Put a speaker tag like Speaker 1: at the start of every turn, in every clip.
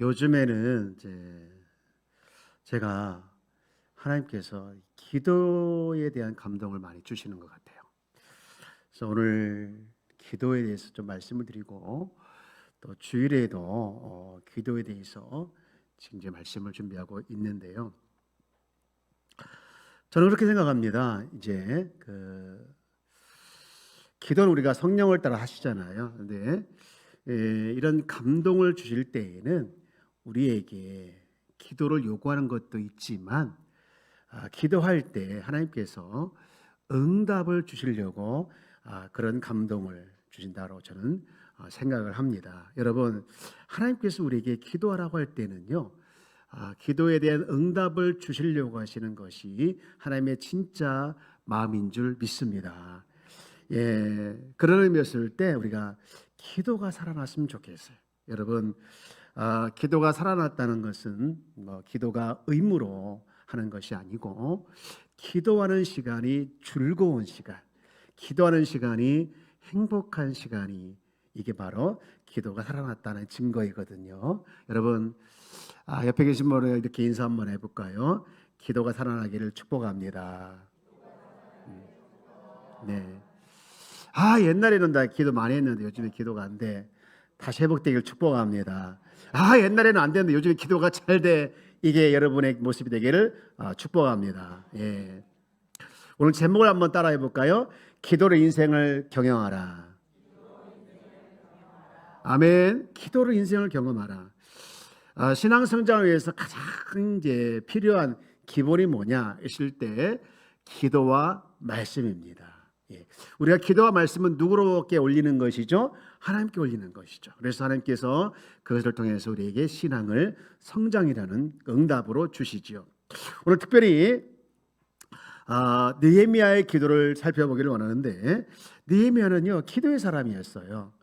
Speaker 1: 요즘에는 이제 제가 하나님께서 기도에 대한 감동을 많이 주시는 것 같아요. 그래서 오늘 기도에 대해서 좀 말씀을 드리고 또 주일에도 기도에 대해서 지금 이제 말씀을 준비하고 있는데요. 저는 그렇게 생각합니다. 이제 기도는 우리가 성령을 따라 하시잖아요. 근데 이런 감동을 주실 때에는 우리에게 기도를 요구하는 것도 있지만 기도할 때 하나님께서 응답을 주시려고 그런 감동을 주신다고 저는 생각을 합니다. 여러분, 하나님께서 우리에게 기도하라고 할 때는요, 기도에 대한 응답을 주시려고 하시는 것이 하나님의 진짜 마음인 줄 믿습니다. 그런 의미였을 때 우리가 기도가 살아났으면 좋겠어요. 여러분, 기도가 살아났다는 것은 기도가 의무로 하는 것이 아니고 기도하는 시간이 즐거운 시간, 기도하는 시간이 행복한 시간이 이게 바로 기도가 살아났다는 증거이거든요. 여러분, 옆에 계신 분을 이렇게 인사 한번 해볼까요? 기도가 살아나기를 축복합니다. 네. 옛날에는 나 기도 많이 했는데 요즘에 기도가 안 돼. 다시 회복되기를 축복합니다. 옛날에는 안 됐는데 요즘에 기도가 잘 돼. 이게 여러분의 모습이 되기를 축복합니다. 예. 오늘 제목을 한번 따라해 볼까요? 기도로 인생을 경영하라. 아멘. 기도로 인생을 경험하라. 신앙 성장을 위해서 가장 이제 필요한 기본이 뭐냐 했을 때 기도와 말씀입니다. 우리가 기도와 말씀은 누구로께 올리는 것이죠? 하나님께 올리는 것이죠. 그래서 하나님께서 그것을 통해서 우리에게 신앙을 성장이라는 응답으로 주시지요. 오늘 특별히 느헤미야의 기도를 살펴보기를 원하는데, 느헤미야는요 기도의 사람이었어요.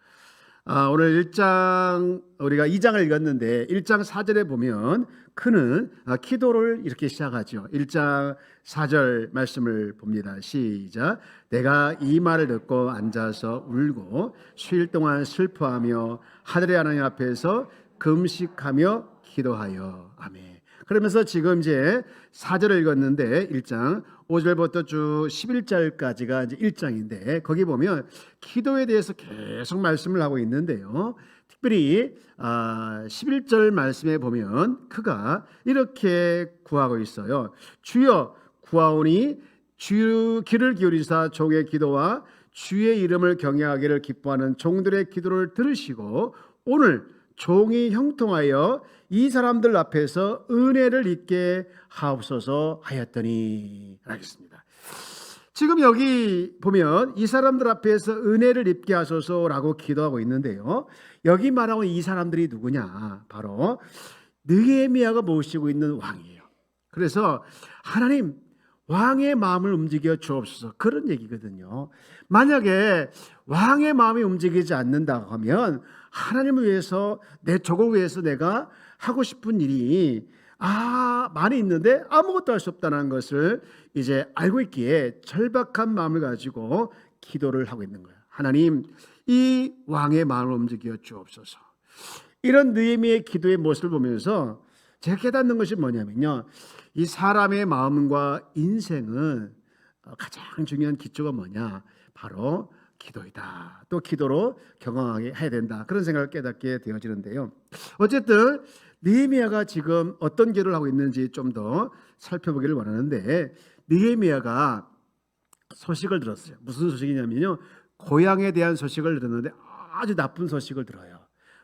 Speaker 1: 오늘 1장 우리가 2장을 읽었는데 1장 4절에 보면 그는 기도를 이렇게 시작하죠. 1장 4절 말씀을 봅니다. 시작. 내가 이 말을 듣고 앉아서 울고 수일 동안 슬퍼하며 하늘의 하나님 앞에서 금식하며 기도하여. 아멘. 그러면서 지금 이제 4절을 읽었는데 1장 5절부터 쭉 11절까지가 이제 1장인데 거기 보면 기도에 대해서 계속 말씀을 하고 있는데요. 특별히 11절 말씀에 보면 그가 이렇게 구하고 있어요. 주여 구하오니 주 귀를 기울이사 종의 기도와 주의 이름을 경외하기를 기뻐하는 종들의 기도를 들으시고 오늘 종이 형통하여 이 사람들 앞에서 은혜를 입게 하옵소서 하였더니 하겠습니다. 지금 여기 보면 이 사람들 앞에서 은혜를 입게 하소서라고 기도하고 있는데요. 여기 말하고 이 사람들이 누구냐? 바로 느헤미야가 모시고 있는 왕이에요. 그래서 하나님 왕의 마음을 움직여 주옵소서 그런 얘기거든요. 만약에 왕의 마음이 움직이지 않는다고 하면 하나님을 위해서 내 족을 위해서 내가 하고 싶은 일이 많이 있는데 아무것도 할 수 없다는 것을 이제 알고 있기에 절박한 마음을 가지고 기도를 하고 있는 거예요. 하나님 이 왕의 마음을 움직여 주옵소서. 이런 느헤미야의 기도의 모습을 보면서 제가 깨닫는 것이 뭐냐면요, 이 사람의 마음과 인생은 가장 중요한 기초가 뭐냐, 바로 기도이다. 또 기도로 경험하게 해야 된다. 그런 생각을 깨닫게 되어지는데요. 어쨌든 느헤미야가 지금 어떤 기도를 하고 있는지 좀 더 살펴보기를 원하는데, 느헤미야가 소식을 들었어요. 무슨 소식이냐면요, 고향에 대한 소식을 들었는데 아주 나쁜 소식을 들어요.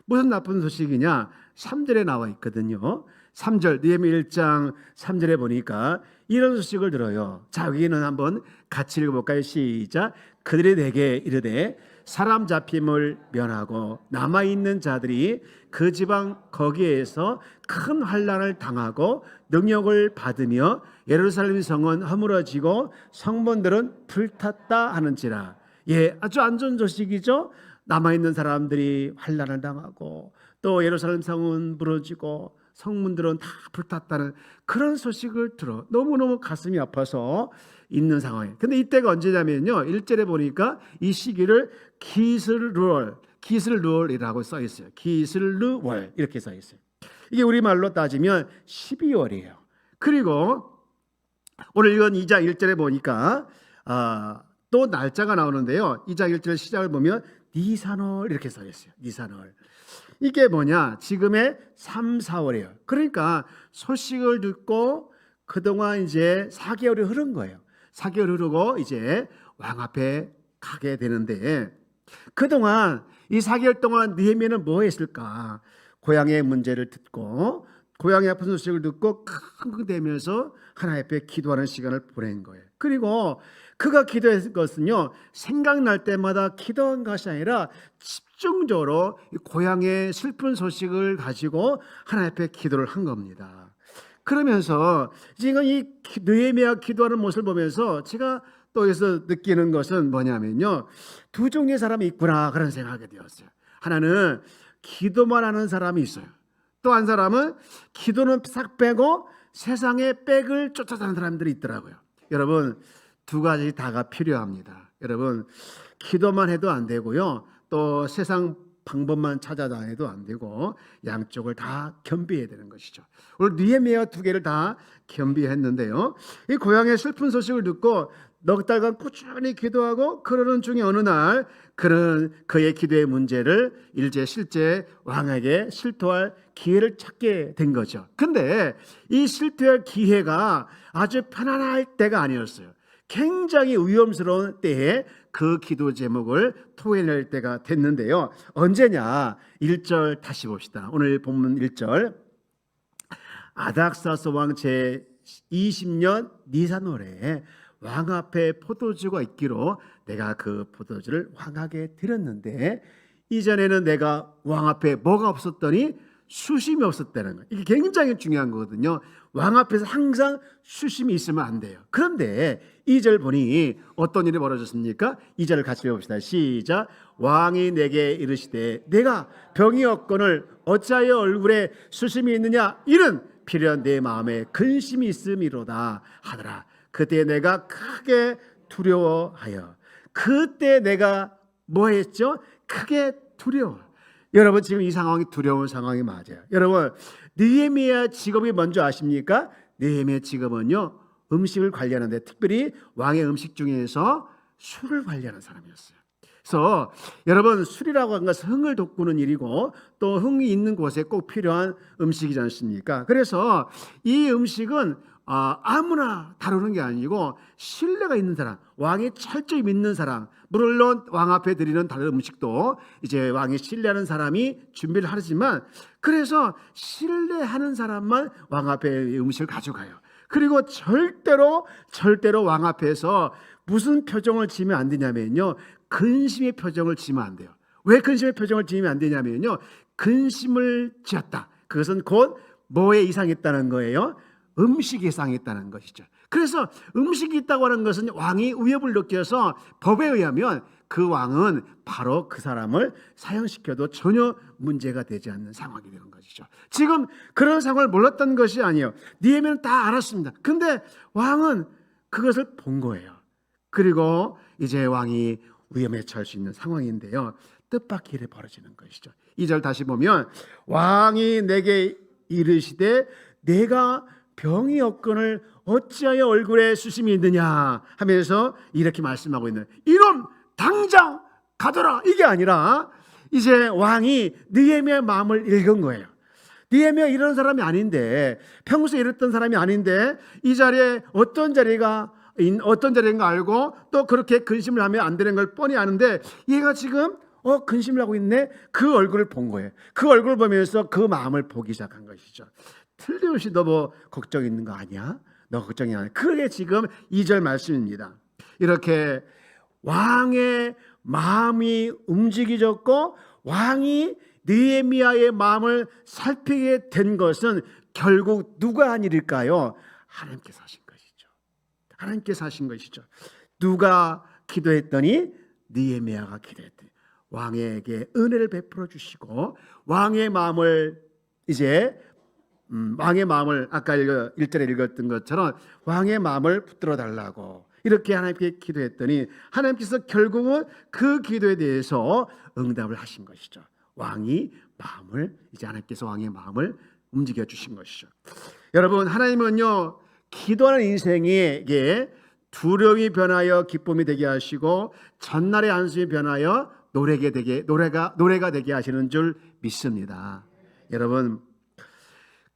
Speaker 1: 무슨 나쁜 소식이냐? 3절에 나와 있거든요. 3절 느헤미야 1장 3절에 보니까 이런 소식을 들어요. 자, 여기는 한번 같이 읽어볼까요? 시작. 그들이 내게 이르되 사람 잡힘을 면하고 남아있는 자들이 그 지방 거기에서 큰 환난을 당하고 능력을 받으며 예루살렘 성은 허물어지고 성문들은 불탔다 하는지라. 아주 안 좋은 소식이죠. 남아있는 사람들이 환난을 당하고 또 예루살렘 성은 무너지고 성문들은 다 불탔다는 그런 소식을 들어 너무너무 가슴이 아파서 있는 상황이에요. 근데 이때가 언제냐면요, 1절에 보니까 이 시기를 기슬루월이라고 써 있어요. 기슬루월 이렇게 써 있어요. 이게 우리말로 따지면 12월이에요. 그리고 오늘 이건 2장 1절에 보니까 또 날짜가 나오는데요. 2장 1절 시작을 보면 니산월 이렇게 써 있어요. 니산월. 이게 뭐냐? 지금의 3, 4월이에요. 그러니까 소식을 듣고 그동안 이제 4개월이 흐른 거예요. 4개월 흐르고 이제 왕 앞에 가게 되는데, 그동안 이 4개월 동안 느헤미야는 뭐 했을까? 고향의 문제를 듣고 고향의 아픈 소식을 듣고 끙끙대면서 하나님 앞에 기도하는 시간을 보낸 거예요. 그리고 그가 기도했을 것은요, 생각날 때마다 기도한 것이 아니라 집중적으로 고향의 슬픈 소식을 가지고 하나님 앞에 기도를 한 겁니다. 그러면서 지금 이 느헤미야 기도하는 모습을 보면서 제가 또 여기서 느끼는 것은 뭐냐면요, 두 종류의 사람이 있구나 그런 생각이 되었어요. 하나는 기도만 하는 사람이 있어요. 또 한 사람은 기도는 싹 빼고 세상의 백을 쫓아다니는 사람들이 있더라고요. 여러분, 두 가지 다가 필요합니다. 여러분, 기도만 해도 안 되고요, 또 세상 방법만 찾아다녀도 안 되고 양쪽을 다 겸비해야 되는 것이죠. 오늘 느헤미야 두 개를 다 겸비했는데요, 이 고향의 슬픈 소식을 듣고 넉 달간 꾸준히 기도하고 그러는 중에 어느 날 그의 기도의 문제를 실제 왕에게 실토할 기회를 찾게 된 거죠. 근데 이 실토할 기회가 아주 편안할 때가 아니었어요. 굉장히 위험스러운 때에 그 기도 제목을 토해낼 때가 됐는데요. 언제냐? 1절 다시 봅시다. 오늘 본문 1절. 아닥사스 왕 제20년 니산월에 왕 앞에 포도주가 있기로 내가 그 포도주를 왕에게 드렸는데, 이전에는 내가 왕 앞에 뭐가 없었더니 수심이 없었다는 거예요. 이게 굉장히 중요한 거거든요. 왕 앞에서 항상 수심이 있으면 안 돼요. 그런데 2절 보니 어떤 일이 벌어졌습니까? 2절을 같이 읽어봅시다. 시작. 왕이 내게 이르시되 내가 병이 없거늘 어찌하여 얼굴에 수심이 있느냐? 이는 필연 내 마음에 근심이 있음이로다 하더라. 그때 내가 크게 두려워하여. 그때 내가 뭐 했죠? 크게 두려워. 여러분, 지금 이 상황이 두려운 상황이 맞아요. 여러분, 느헤미야 직업이 뭔지 아십니까? 느헤미야 직업은요, 음식을 관리하는데, 특별히 왕의 음식 중에서 술을 관리하는 사람이었어요. 그래서 여러분, 술이라고 하는 것은 흥을 돋구는 일이고 또 흥이 있는 곳에 꼭 필요한 음식이지 않습니까? 그래서 이 음식은 아무나 다루는 게 아니고 신뢰가 있는 사람, 왕이 철저히 믿는 사람, 물론 왕 앞에 드리는 다른 음식도 이제 왕이 신뢰하는 사람이 준비를 하지만, 그래서 신뢰하는 사람만 왕 앞에 음식을 가져가요. 그리고 절대로 왕 앞에서 무슨 표정을 지으면 안 되냐면요, 근심의 표정을 지으면 안 돼요. 왜 근심의 표정을 지으면 안 되냐면요, 근심을 지었다, 그것은 곧 뭐에 이상했다는 거예요? 음식이 이상했다는 것이죠. 그래서 음식이 있다고 하는 것은 왕이 위협을 느껴서 법에 의하면 그 왕은 바로 그 사람을 사형시켜도 전혀 문제가 되지 않는 상황이 되는 것이죠. 지금 그런 상황을 몰랐던 것이 아니에요. 느헤미야는 다 알았습니다. 근데 왕은 그것을 본 거예요. 그리고 이제 왕이 위험에 처할 수 있는 상황인데요, 뜻밖의 일이 벌어지는 것이죠. 2절 다시 보면 왕이 내게 이르시되 내가 병이 없거늘 어찌하여 얼굴에 수심이 있느냐 하면서 이렇게 말씀하고 있는, 이놈 당장 가더라, 이게 아니라 이제 왕이 느헤미야의 마음을 읽은 거예요. 느헤미야 이런 사람이 아닌데, 평소에 이랬던 사람이 아닌데 이 자리에 어떤 자리인가 알고 또 그렇게 근심을 하면 안 되는 걸 뻔히 아는데 얘가 지금 근심을 하고 있네. 그 얼굴을 본 거예요. 그 얼굴을 보면서 그 마음을 보기 시작한 것이죠. 틀림없이 너 뭐 걱정 있는 거 아니야? 너 걱정이 아니야. 그게 지금 2절 말씀입니다. 이렇게 왕의 마음이 움직여졌고 왕이 느헤미야의 마음을 살피게 된 것은 결국 누가 한 일일까요? 하나님께서 하신 것이죠. 하나님께서 하신 것이죠. 누가 기도했더니 느헤미야가 기도했더니 왕에게 은혜를 베풀어 주시고 왕의 마음을 아까 1절에 읽었던 것처럼 왕의 마음을 붙들어 달라고 이렇게 하나님께 기도했더니 하나님께서 결국은 그 기도에 대해서 응답을 하신 것이죠. 하나님께서 왕의 마음을 움직여 주신 것이죠. 여러분, 하나님은요 기도하는 인생에게 두려움이 변하여 기쁨이 되게 하시고 전날의 안수이 변하여 노래가 되게 하시는 줄 믿습니다. 여러분,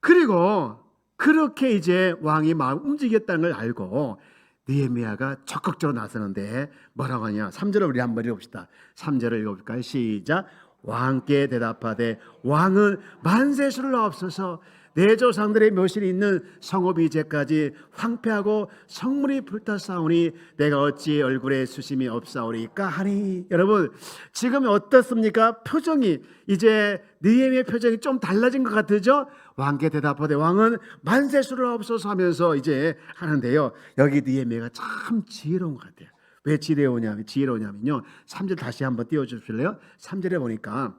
Speaker 1: 그리고 그렇게 이제 왕이 마음 움직였다는 걸 알고 느헤미야가 적극적으로 나서는데 뭐라고 하냐? 3절을 우리 한번 읽어봅시다. 3절을 읽어볼까요? 시작. 왕께 대답하되 왕은 만세수를 없어서 내 조상들의 묘실이 있는 성읍이 이제까지 황폐하고 성문이 불탔사오니 내가 어찌 얼굴에 수심이 없사오리까 하니. 여러분, 지금 어떻습니까? 표정이 이제 느헤미야의 표정이 좀 달라진 것 같으죠? 왕께 대답하되 왕은 만세수를 없어서 하면서 이제 하는데요, 여기 느헤미야가 참 지혜로운 것 같아요. 왜 지혜로우냐면요 3절 다시 한번 띄워주실래요? 3절에 보니까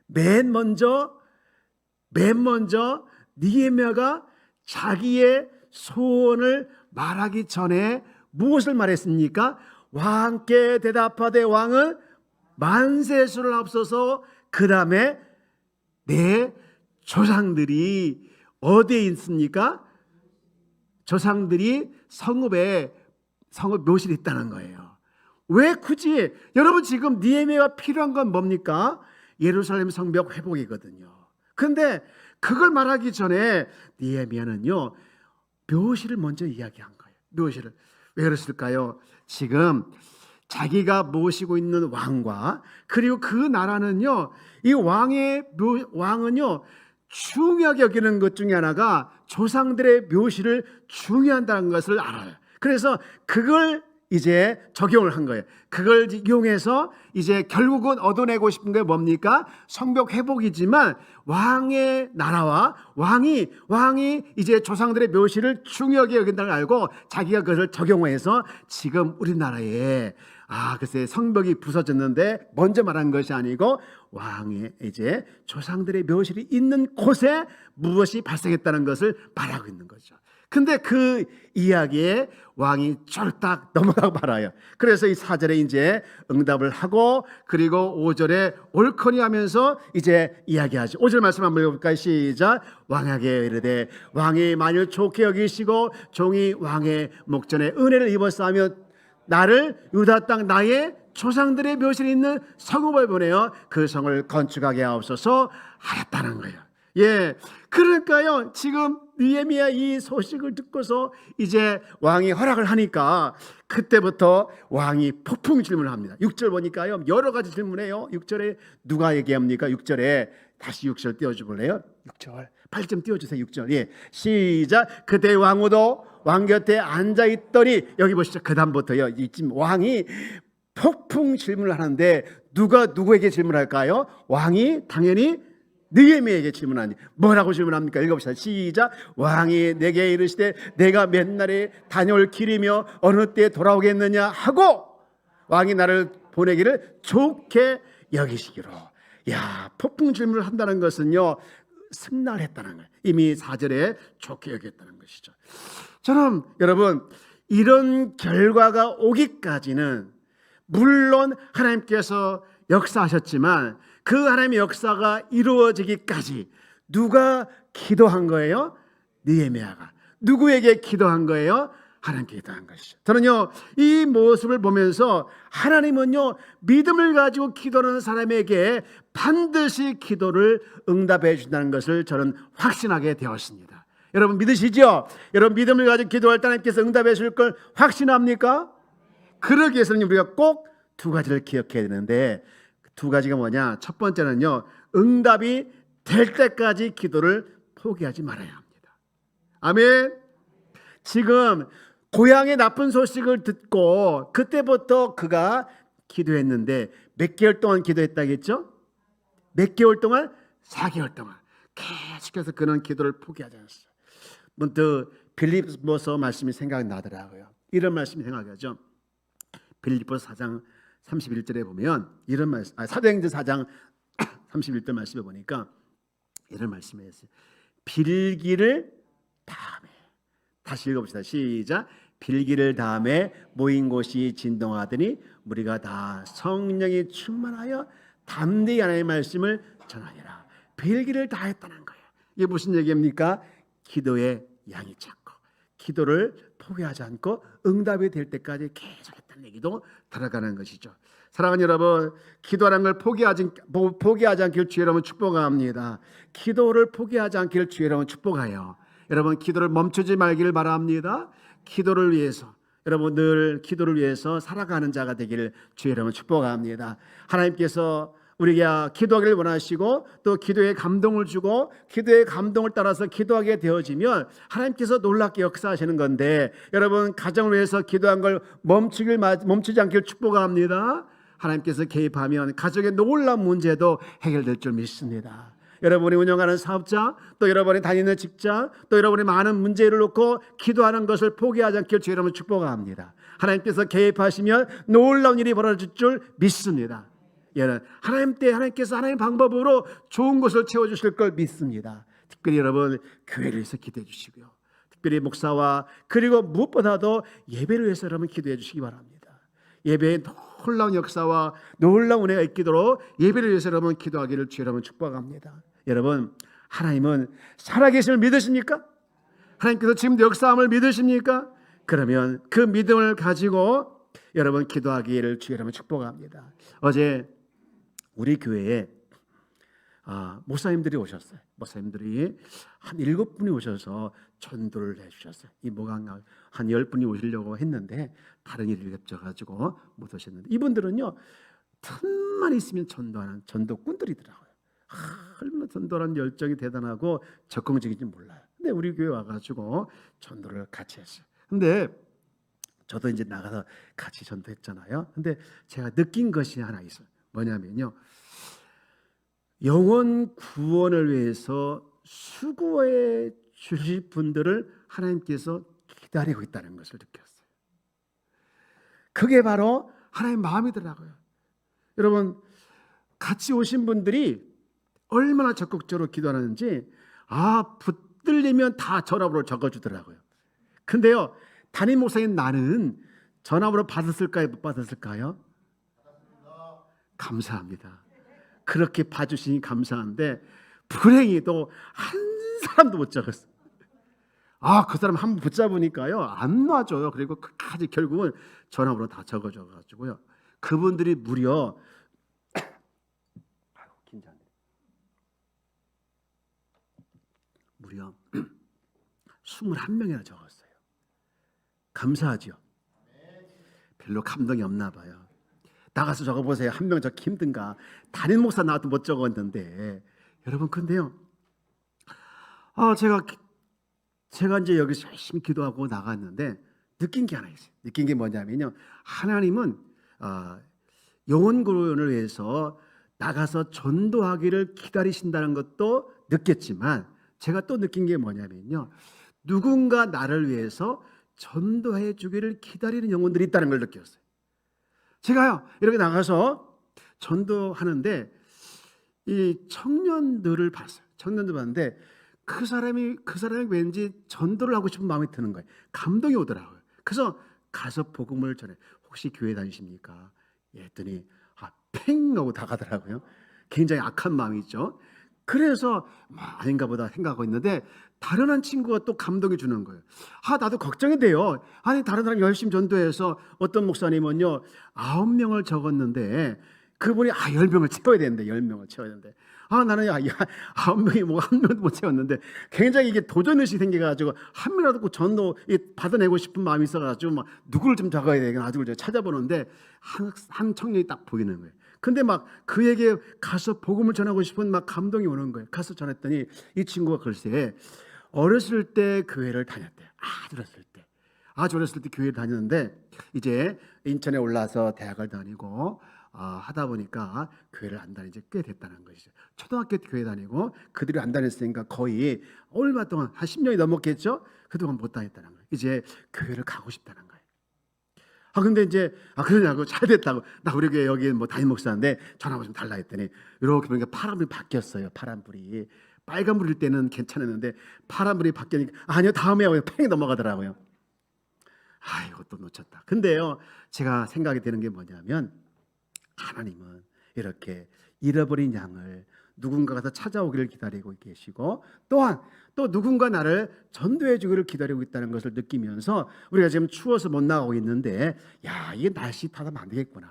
Speaker 1: 맨 먼저 느헤미야가 자기의 소원을 말하기 전에 무엇을 말했습니까? 왕께 대답하되 왕은 만세수를 앞서서 그 다음에 내 조상들이 어디에 있습니까? 조상들이 성읍 묘실이 있다는 거예요. 왜 굳이? 여러분, 지금 느헤미야가 필요한 건 뭡니까? 예루살렘 성벽 회복이거든요. 그런데 그걸 말하기 전에 느헤미야는요 묘실을 먼저 이야기한 거예요. 묘실을. 왜 그랬을까요? 지금 자기가 모시고 있는 왕과 그리고 그 나라는요, 이 왕은요 중요하게 여기는 것 중에 하나가 조상들의 묘실을 중요한다는 것을 알아요. 그래서 그걸 이제 적용을 한 거예요. 그걸 이용해서 이제 결국은 얻어내고 싶은 게 뭡니까? 성벽 회복이지만 왕의 나라와 왕이 이제 조상들의 묘실을 중요하게 여긴다는 걸 알고 자기가 그것을 적용해서 지금 우리나라에 글쎄 성벽이 부서졌는데 먼저 말한 것이 아니고 왕의 이제 조상들의 묘실이 있는 곳에 무엇이 발생했다는 것을 말하고 있는 거죠. 근데 그 이야기에 왕이 쫄딱 넘어가고 말아요. 그래서 이 4절에 이제 응답을 하고 그리고 5절에 옳거니 하면서 이제 이야기하죠. 5절 말씀 한번 읽어볼까요? 시작. 왕에게 이르되 왕이 만일 좋게 여기시고 종이 왕의 목전에 은혜를 입었사하며 나를 유다 땅 나의 조상들의 묘실이 있는 성읍을 보내어 그 성을 건축하게 하옵소서 하였다는 거예요. 예, 그러니까요 지금 느헤미야 이 소식을 듣고서 이제 왕이 허락을 하니까 그때부터 왕이 폭풍 질문을 합니다. 6절 보니까요 여러 가지 질문해요. 6절에 누가 얘기합니까? 6절에 다시 6절 띄워주볼래요? 6절 8점 띄워주세요. 6절. 예, 시작. 그때 왕후도 왕 곁에 앉아있더니, 여기 보시죠. 그 다음부터요 지금 왕이 폭풍 질문을 하는데 누가 누구에게 질문할까요? 왕이 당연히 느헤미야에게 질문하니 뭐라고 질문합니까? 읽어봅시다. 시작. 왕이 내게 이르시되 내가 맨날에 다녀올 길이며 어느 때 돌아오겠느냐 하고 왕이 나를 보내기를 좋게 여기시기로. 야, 폭풍 질문을 한다는 것은요 승낙을 했다는 거예요. 이미 4절에 좋게 여겼다는 것이죠. 저는 여러분 이런 결과가 오기까지는 물론 하나님께서 역사하셨지만 그 하나님의 역사가 이루어지기까지 누가 기도한 거예요? 느헤미야가. 누구에게 기도한 거예요? 하나님께 기도한 것이죠. 저는요 이 모습을 보면서 하나님은요 믿음을 가지고 기도하는 사람에게 반드시 기도를 응답해 준다는 것을 저는 확신하게 되었습니다. 여러분 믿으시죠? 여러분 믿음을 가지고 기도할 때 하나님께서 응답해 줄 걸 확신합니까? 그러기 위해서는 우리가 꼭 두 가지를 기억해야 되는데 두 가지가 뭐냐? 첫 번째는요 응답이 될 때까지 기도를 포기하지 말아야 합니다. 아멘. 지금 고향의 나쁜 소식을 듣고 그때부터 그가 기도했는데 몇 개월 동안 기도했다겠죠? 몇 개월 동안? 4개월 동안 계속해서 그는 기도를 포기하지 않았어요. 문득 빌립보서 말씀이 생각이 나더라고요. 이런 말씀이 생각나죠. 빌립보서 4장 31절에 보면 이런 말씀, 사도행전 4장 31절 말씀에 보니까 이런 말씀이 있어요. 빌기를 다음에, 다시 읽어봅시다. 시작. 빌기를 다음에 모인 곳이 진동하더니 우리가 다 성령이 충만하여 담대히 하나님의 말씀을 전하니라. 빌기를 다 했다는 거예요. 이게 무슨 얘기입니까? 기도의 양이 작고 기도를 포기하지 않고 응답이 될 때까지 계속했다는 얘기도 들어가는 것이죠. 사랑하는 여러분, 기도하는 걸 포기하지 않기를 주의 이름으로 축복합니다. 기도를 포기하지 않기를 주의 이름으로 축복해요. 여러분, 기도를 멈추지 말기를 바랍니다. 기도를 위해서, 여러분 늘 기도를 위해서 살아가는 자가 되기를 주의 이름으로 축복합니다. 하나님께서 우리에게 기도하기를 원하시고 또 기도에 감동을 주고 기도의 감동을 따라서 기도하게 되어지면 하나님께서 놀랍게 역사하시는 건데, 여러분 가정을 위해서 기도한 걸 멈추지 않기를 축복합니다. 하나님께서 개입하면 가정의 놀라운 문제도 해결될 줄 믿습니다. 여러분이 운영하는 사업자, 또 여러분이 다니는 직장, 또 여러분이 많은 문제를 놓고 기도하는 것을 포기하지 않기를 주의 이름으로 축복합니다. 하나님께서 개입하시면 놀라운 일이 벌어질 줄 믿습니다. 하나님께서 하나님 방법으로 좋은 것을 채워주실 걸 믿습니다. 특별히 여러분 교회를 위해서 기도해 주시고요, 특별히 목사와 그리고 무엇보다도 예배를 위해서 여러분 기도해 주시기 바랍니다. 예배에 놀라운 역사와 놀라운 은혜가 있기도록 예배를 위해서 여러분 기도하기를 주의 이름으로 축복합니다. 여러분, 하나님은 살아계심을 믿으십니까? 하나님께서 지금도 역사함을 믿으십니까? 그러면 그 믿음을 가지고 여러분 기도하기를 주의 이름으로 축복합니다. 어제 우리 교회에 목사님들이 오셨어요. 목사님들이 한 7분이 오셔서 전도를 해주셨어요. 이 목양 한 10분이 오시려고 했는데 다른 일이 겹쳐가지고 못 오셨는데, 이분들은요 틈만 있으면 전도하는 전도꾼들이더라고요. 얼마나 전도라는 열정이 대단하고 적극적인지 몰라요. 근데 우리 교회 와가지고 전도를 같이 했어요. 근데 저도 이제 나가서 같이 전도했잖아요. 근데 제가 느낀 것이 하나 있어요. 뭐냐면요, 영혼 구원을 위해서 수고해 주실 분들을 하나님께서 기다리고 있다는 것을 느꼈어요. 그게 바로 하나님 마음이더라고요. 여러분, 같이 오신 분들이 얼마나 적극적으로 기도하는지 붙들리면 다 전화번호 적어주더라고요. 근데요, 담임 목사인 나는 전화번호 받았을까요? 못 받았을까요? 감사합니다. 그렇게 봐주시니 감사한데 불행히도 한 사람도 못 적었어요. 그 사람 한번 붙잡으니까요 안 놔줘요. 그리고 끝까지 결국은 전화번호 다 적어줘가지고요, 그분들이 무려 무려 21명이나 적었어요. 감사하죠? 별로 감동이 없나 봐요. 나가서 적어보세요. 한 명 적기 힘든가? 담임 목사 나와도 못 적었는데. 여러분, 근데요, 제가 이제 여기서 열심히 기도하고 나갔는데 느낀 게 하나 있어요. 느낀 게 뭐냐면요, 하나님은 영혼 구원을 위해서 나가서 전도하기를 기다리신다는 것도 느꼈지만, 제가 또 느낀 게 뭐냐면요, 누군가 나를 위해서 전도해 주기를 기다리는 영혼들이 있다는 걸 느꼈어요. 제가요 이렇게 나가서 전도하는데 이 청년들을 봤어요. 청년들 봤는데 그 사람이 왠지 전도를 하고 싶은 마음이 드는 거예요. 감동이 오더라고요. 그래서 가서 복음을 전해. 혹시 교회 다니십니까? 했더니 팽 하고 다 가더라고요. 굉장히 악한 마음이 있죠. 그래서 아닌가 보다 생각하고 있는데 다른 한 친구가 또 감동이 주는 거예요. 나도 걱정이 돼요. 다른 사람 열심히 전도해서 어떤 목사님은요 9명을 적었는데 그분이 10명을 채워야 되는데 10명을 채워야 되는데 나는 9명이 뭐 한 명도 못 채웠는데 굉장히 이게 도전의식이 생겨가지고 한 명이라도 꼭 전도 받아내고 싶은 마음이 있어가지고 막 누구를 좀 적어야 되겠나 아직을 찾아보는데 한 청년이 딱 보이는 거예요. 근데 막 그에게 가서 복음을 전하고 싶은 막 감동이 오는 거예요. 가서 전했더니 이 친구가 글쎄 어렸을 때 교회를 다녔대요. 아주 어렸을 때 교회를 다녔는데 이제 인천에 올라서 대학을 다니고 하다 보니까 교회를 안 다닌 지 꽤 됐다는 것이죠. 초등학교 때 교회 다니고 그들이 안 다녔으니까 거의 얼마 동안 한 10년이 넘었겠죠. 그동안 못 다녔다는 거예요. 이제 교회를 가고 싶다는 거예요. 근데 이제 그러냐고 잘 됐다고 나 우리 교회 여기 뭐 담임 목사인데 전화번호 좀 달라 했더니 이렇게 보니까 파란불이 바뀌었어요. 파란불이 빨간불일 때는 괜찮았는데 파란불이 바뀌니까 아니요 다음에 팽이 넘어가더라고요. 이것도 놓쳤다. 근데요 제가 생각이 되는 게 뭐냐면 하나님은 이렇게 잃어버린 양을 누군가가 더 찾아오기를 기다리고 계시고, 또한 또 누군가 나를 전도해 주기를 기다리고 있다는 것을 느끼면서 우리가 지금 추워서 못 나가고 있는데, 야, 이게 날씨 타다면 안 되겠구나.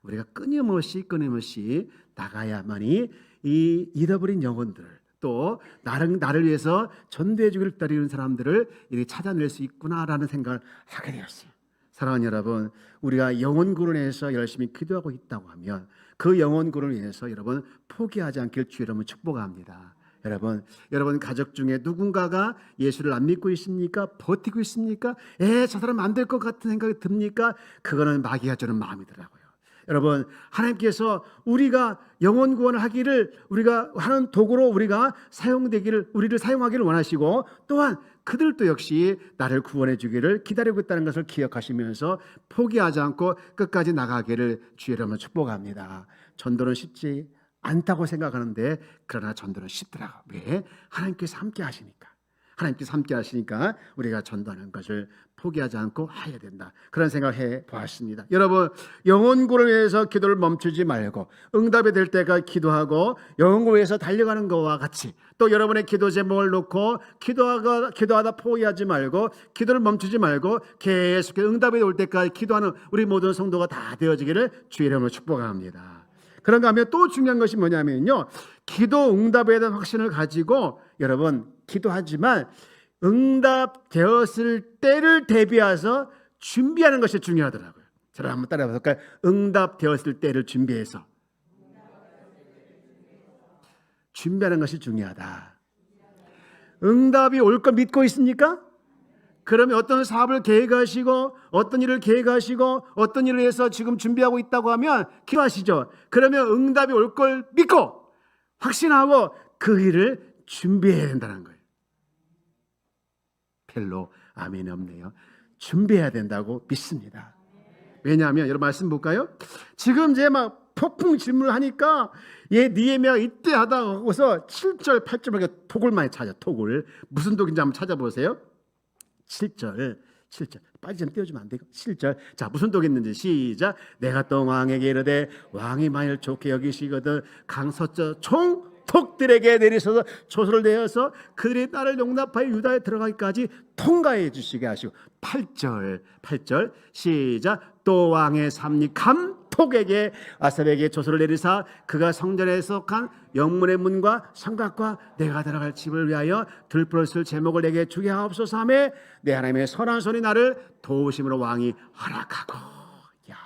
Speaker 1: 우리가 끊임없이 나가야만이 이 잃어버린 영혼들, 또 나를 위해서 전도해 주기를 기다리는 사람들을 이렇게 찾아낼 수 있구나라는 생각을 하게 되었어요. 사랑하는 여러분, 우리가 영혼 구원을 위해서 열심히 기도하고 있다고 하면 그 영혼 구원을 위해서 여러분 포기하지 않길 주 여러분 축복합니다. 여러분 가족 중에 누군가가 예수를 안 믿고 있습니까? 버티고 있습니까? 저 사람 안 될 것 같은 생각이 듭니까? 그거는 마귀가 주는 마음이더라고요. 여러분, 하나님께서 우리가 영혼 구원을 하기를 우리가 하는 도구로 우리가 우리를 사용하기를 원하시고, 또한 그들도 역시 나를 구원해 주기를 기다리고 있다는 것을 기억하시면서 포기하지 않고 끝까지 나가기를 주의 이름으로 축복합니다. 전도는 쉽지 않다고 생각하는데, 그러나 전도는 쉽더라고. 왜? 하나님께서 함께 하시니까 우리가 전도하는 것을 포기하지 않고 해야 된다, 그런 생각해 보았습니다. 여러분, 영혼 구원을 위해서 기도를 멈추지 말고 응답이 될 때까지 기도하고 영혼 구원을 위해서 달려가는 것과 같이, 또 여러분의 기도 제목을 놓고 기도하다 포기하지 말고 기도를 멈추지 말고 계속 응답이 올 때까지 기도하는 우리 모든 성도가 다 되어지기를 주의 이름으로 축복합니다. 그런가 하면 또 중요한 것이 뭐냐면요, 기도 응답에 대한 확신을 가지고 여러분 기도하지만 응답되었을 때를 대비해서 준비하는 것이 중요하더라고요. 저를 한번 따라해 볼까요? 응답되었을 때를 준비하는 것이 중요하다. 응답이 올 거 믿고 있습니까? 그러면 어떤 사업을 계획하시고 어떤 일을 계획하시고 어떤 일을 위해서 지금 준비하고 있다고 하면 기도하시죠. 그러면 응답이 올 걸 믿고 확신하고 그 일을 준비해야 된다는 거예요. 별로 아멘이 없네요. 준비해야 된다고 믿습니다. 왜냐하면 여러분 말씀 볼까요? 지금 제 막 폭풍 질문을 하니까 느헤미야가 이때 하다가서 7절 8절밖에 톡을 많이 찾아. 톡을 무슨 톡인지 한번 찾아보세요. 7절 빨리 좀 띄워주면 안 돼요? 7절. 자, 무슨 독이 있는지 시작. 내가 또 왕에게 이르되 왕이 만일 좋게 여기시거든 강서저 총독들에게 내리셔서 조서를 내어서 그들이 나를 용납하여 유다에 들어가기까지 통과해 주시게 하시고. 8절 시작. 또 왕의 삼리 감독에게 아삽에게 조서를 내리사 그가 성전에 속한 영문의 문과 성곽과 내가 들어갈 집을 위하여 들풀을 쓸 제목을 내게 주게 하옵소서 하매 내 하나님의 선한 손이 나를 도우심으로 왕이 허락하고. 야,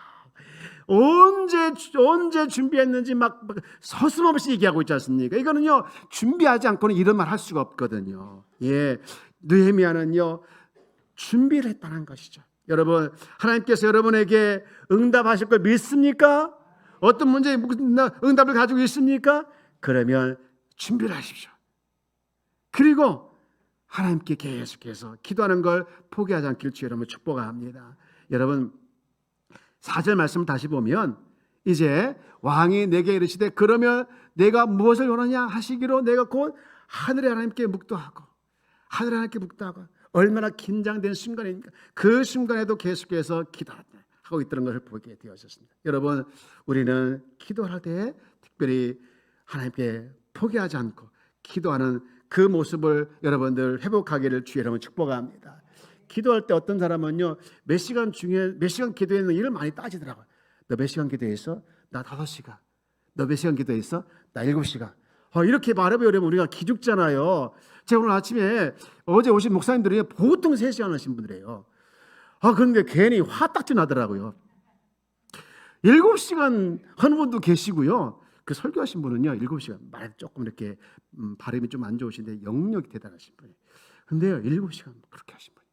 Speaker 1: 언제 준비했는지 막 서슴없이 얘기하고 있지 않습니까? 이거는요, 준비하지 않고는 이런 말 할 수가 없거든요. 느헤미야는요 준비를 했다는 것이죠. 여러분, 하나님께서 여러분에게 응답하실 걸 믿습니까? 어떤 문제에 응답을 가지고 있습니까? 그러면 준비를 하십시오. 그리고 하나님께 계속해서 기도하는 걸 포기하지 않길 주의 이름으로 축복합니다. 여러분, 4절 말씀을 다시 보면 이제 왕이 내게 이르시되 그러면 내가 무엇을 원하냐 하시기로 내가 곧 하늘의 하나님께 묵도하고 얼마나 긴장된 순간입니까? 그 순간에도 계속해서 기도하고 있다는 것을 보게 되었습니다. 여러분, 우리는 기도할 때 특별히 하나님께 포기하지 않고 기도하는 그 모습을 여러분들 회복하기를 주의 이름으로 축복합니다. 기도할 때 어떤 사람은요 몇 시간 기도했는 일을 많이 따지더라고요. 너 몇 시간 기도했어? 나 5시간. 너 몇 시간 기도했어? 나 7시간. 이렇게 말해보려면 우리가 기죽잖아요. 제가 오늘 아침에 어제 오신 목사님들이 보통 3시간 하신 분들이에요. 그런데 괜히 화딱지 나더라고요. 7시간 하는 분도 계시고요. 그 설교하신 분은요 7시간 말 조금 이렇게 발음이 좀 안 좋으신데 영역이 대단하신 분이에요. 근데요 7시간 그렇게 하신 분이에요.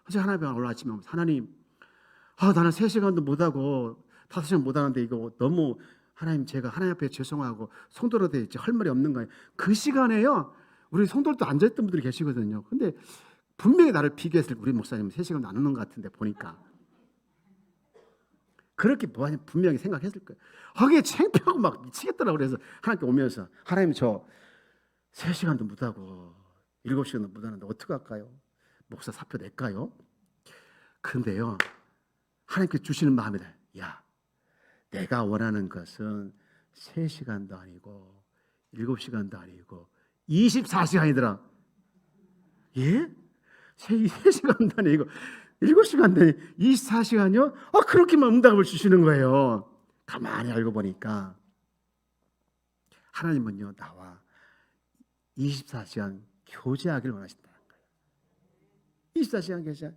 Speaker 1: 어제 하나님 오늘 아침에 하나님, 나는 3시간도 못하고 5시간 못하는데 이거 너무 하나님, 제가 하나님 앞에 죄송하고 성도로도 할 말이 없는 거예요. 그 시간에요 우리 성도들도 앉아있던 분들이 계시거든요. 근데 분명히 나를 비교했을 때 우리 목사님 3시간 나누는 것 같은데 보니까 그렇게 분명히 생각했을 거예요. 그게 창피하고 막 미치겠더라고요. 그래서 하나님께 오면서 하나님, 저 3시간도 못하고 7시간도 못하는데 어떡할까요? 목사 사표 낼까요? 근데요 하나님께 주시는 마음이다. 야, 내가 원하는 것은 3시간도 아니고 7시간도 아니고 24시간이더라. 예? 3시간도 아니고 7시간도 아니고 24시간이요? 그렇게만 응답을 주시는 거예요. 가만히 알고 보니까 하나님은요, 나와 24시간 교제하기를 원하신다는 거예요. 24시간 교제.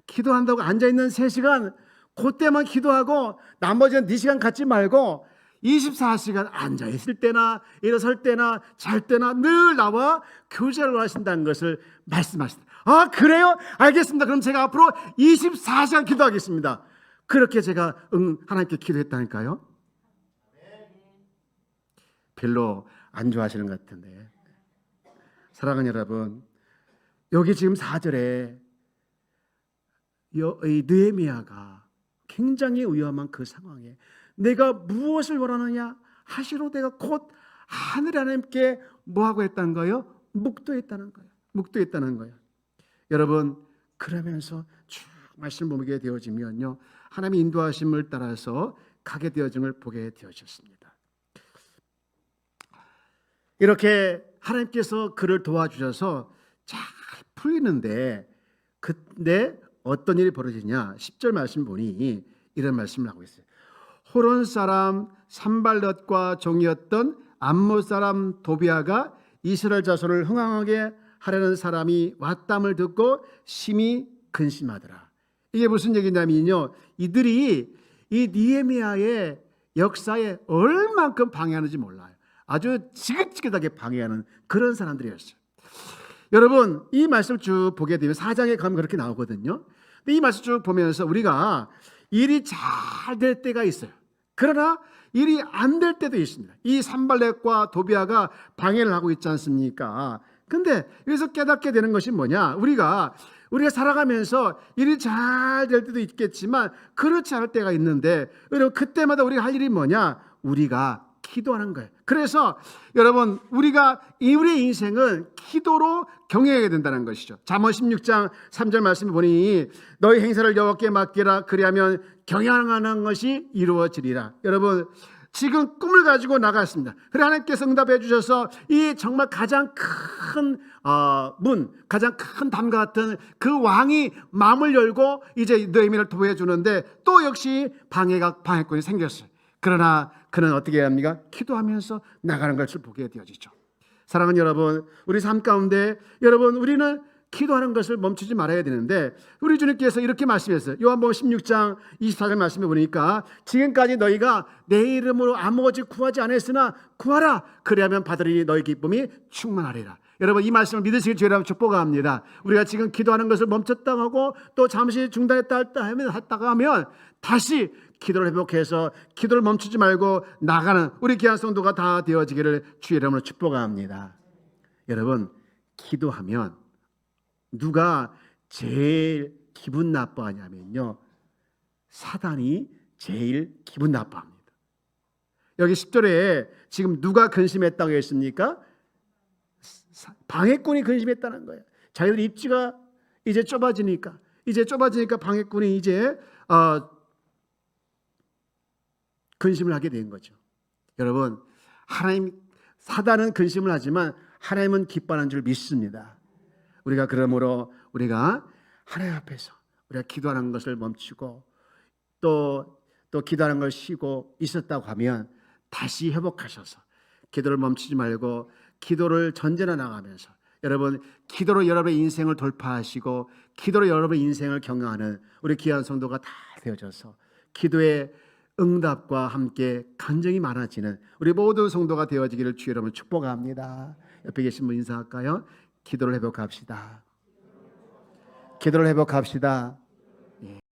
Speaker 1: 기도한다고 앉아있는 3시간 그때만 기도하고 나머지는 4시간 갖지 말고 24시간 앉아있을 때나 일어설 때나 잘 때나 늘 나와 교제를 하신다는 것을 말씀하신다. 그래요? 알겠습니다. 그럼 제가 앞으로 24시간 기도하겠습니다. 그렇게 제가 하나님께 기도했다니까요. 별로 안 좋아하시는 것 같은데, 사랑하는 여러분, 여기 지금 4절에 이 느헤미야가 굉장히 위험한 그 상황에 내가 무엇을 원하느냐 하시로 내가 곧 하늘 하나님께 뭐하고 했다는 거예요? 묵도했다는 거예요. 묵도했다는 거예요. 여러분, 그러면서 쭉 말씀 보게 되어지면요, 하나님의 인도하심을 따라서 가게 되어짐을 보게 되어졌습니다. 이렇게 하나님께서 그를 도와주셔서 잘 풀리는데, 근데 어떤 일이 벌어지냐? 10절 말씀 보니 이런 말씀을 하고 있어요. 호론 사람 산발럿과 종이었던 암몬 사람 도비아가 이스라엘 자손을 흥황하게 하려는 사람이 왔담을 듣고 심히 근심하더라. 이게 무슨 얘기냐면요, 이들이 이 느헤미야의 역사에 얼만큼 방해하는지 몰라요. 아주 지긋지긋하게 방해하는 그런 사람들이었어요. 여러분, 이 말씀 쭉 보게 되면 4장에 가면 그렇게 나오거든요. 근데 이 말씀 쭉 보면서 우리가 일이 잘 될 때가 있어요. 그러나 일이 안 될 때도 있습니다. 이 산발렛과 도비아가 방해를 하고 있지 않습니까? 근데 여기서 깨닫게 되는 것이 뭐냐? 우리가 살아가면서 일이 잘 될 때도 있겠지만 그렇지 않을 때가 있는데, 여러분, 그때마다 우리가 할 일이 뭐냐? 우리가 기도하는 거예요. 그래서 여러분, 우리의 인생은 기도로 경영해야 된다는 것이죠. 잠언 16장 3절 말씀을 보니 너희 행사를 여호와께 맡기라, 그리하면 경영하는 것이 이루어지리라. 여러분, 지금 꿈을 가지고 나갔습니다. 그래 하나님께서 응답해 주셔서 이 정말 가장 큰 가장 큰 담과 같은 그 왕이 마음을 열고 이제 느헤미야를 도와해 주는데 또 역시 방해권이 생겼어요. 그러나 그는 어떻게 해야 합니까? 기도하면서 나가는 것을 보게 되어지죠. 사랑하는 여러분, 우리 삶 가운데 여러분, 우리는 기도하는 것을 멈추지 말아야 되는데, 우리 주님께서 이렇게 말씀했어요. 요한복음 16장 24절 말씀해 보니까 지금까지 너희가 내 이름으로 아무것이 구하지 않았으나 구하라, 그리하면 받으리니 너희 기쁨이 충만하리라. 여러분, 이 말씀을 믿으시길 주의라면 축복합니다. 우리가 지금 기도하는 것을 멈췄다 하고 또 잠시 중단했다 하면 다시 기도를 회복해서 기도를 멈추지 말고 나가는 우리 귀한 성도가 다 되어지기를 주의 이름으로 축복합니다. 여러분, 기도하면 누가 제일 기분 나빠하냐면요, 사단이 제일 기분 나빠합니다. 여기 10절에 지금 누가 근심했다고 했습니까? 방해꾼이 근심했다는 거예요. 자기들 입지가 이제 좁아지니까 방해꾼이 이제 근심을 하게 된 거죠. 여러분, 사단은 근심을 하지만 하나님은 기뻐하는 줄 믿습니다. 우리가 그러므로 우리가 하나님 앞에서 우리가 기도하는 것을 멈추고 또 기도하는 걸 쉬고 있었다고 하면 다시 회복하셔서 기도를 멈추지 말고 기도를 전진해 나가면서 여러분, 기도로 여러분의 인생을 돌파하시고 기도로 여러분의 인생을 경영하는 우리 귀한 성도가 다 되어져서 기도의 응답과 함께 간증이 많아지는 우리 모든 성도가 되어지기를 주의 이름으로 축복합니다. 옆에 계신 분 인사할까요? 기도를 회복합시다. 기도를 회복합시다.